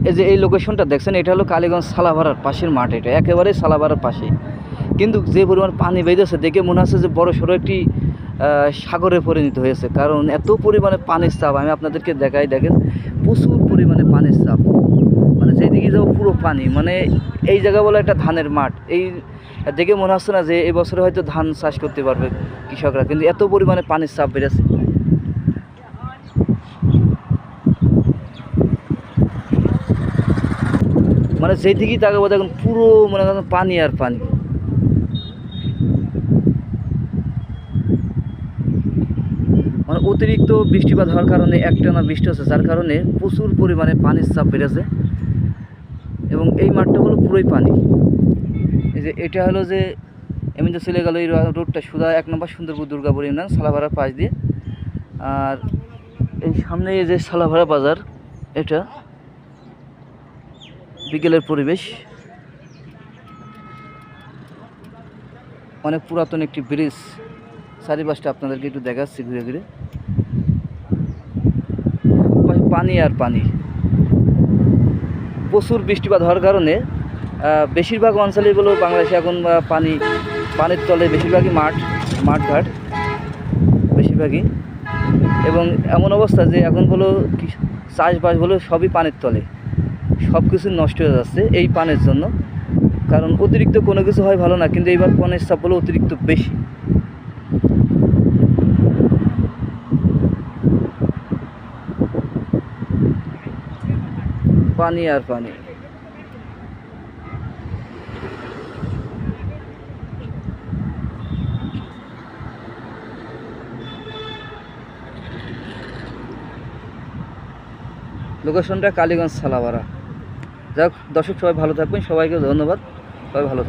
এই যে এই লোকেশনটা দেখছেন, এটা হলো কালীগঞ্জ সালাভাড়ার পাশের মাঠ, এটা একেবারেই সালাভাড়ার পাশে। কিন্তু যে পরিমাণ পানি বেঁধেছে দেখে মনে হচ্ছে যে বড় সড়ো একটি সাগরে পরিণত হয়েছে, কারণ এত পরিমাণে পানির চাপ। আমি আপনাদেরকে দেখাই, দেখেন প্রচুর পরিমাণে পানির চাপ, মানে যেদিকে যাও পুরো পানি। মানে এই জায়গা বলে একটা ধানের মাঠ, এই দেখে মনে হচ্ছে না যে এই বছরে হয়তো ধান চাষ করতে পারবে কৃষকরা, কিন্তু এত পরিমাণে পানির চাপ বেড়েছে। মানে যেদিকেই তাকাবো দেখুন পুরো মনে করেন পানি আর পানি। মানে অতিরিক্ত বৃষ্টিপাত হওয়ার কারণে, একটানা বৃষ্টি হচ্ছে, যার কারণে প্রচুর পরিমাণে পানির চাপ বেড়েছে। এবং এই মাঠটা হলো পুরোই পানি। এই যে এটা হলো যে এমনি তো চলে গেল এই রোডটা সুদা 1 নম্বর সুন্দরপুর দুর্গাপুর ইউনিয়ন সালাভাড়ার পাশ দিয়ে। আর এই সামনে এই যে সালাভাড়া বাজার, এটা বিকেলের পরিবেশ। অনেক পুরাতন একটি ব্রিজ, চারিপাশটা আপনাদেরকে একটু দেখাচ্ছি ঘুরে ঘুরে। পানি আর পানি, প্রচুর বৃষ্টিপাত হওয়ার কারণে বেশিরভাগ অঞ্চলেই বলো বাংলাদেশে এখন পানির তলে, বেশিরভাগই মাঠঘাট বেশিরভাগই। এবং এমন অবস্থা যে এখন বলো চাষবাস বলো সবই পানির তলে, সব কিছু নষ্ট হয়ে যাচ্ছে এই পানির জন্য। কারণ অতিরিক্ত কোনো কিছু হয় ভালো না, কিন্তু এইবার পানির চাপ হলো অতিরিক্ত বেশি। পানি আর পানি। লোকেশনটা কালীগঞ্জ সালাভাড়া। যাক দর্শক, সবাই ভালো থাকবেন, সবাইকে ধন্যবাদ, সবাই ভালো থাকবেন।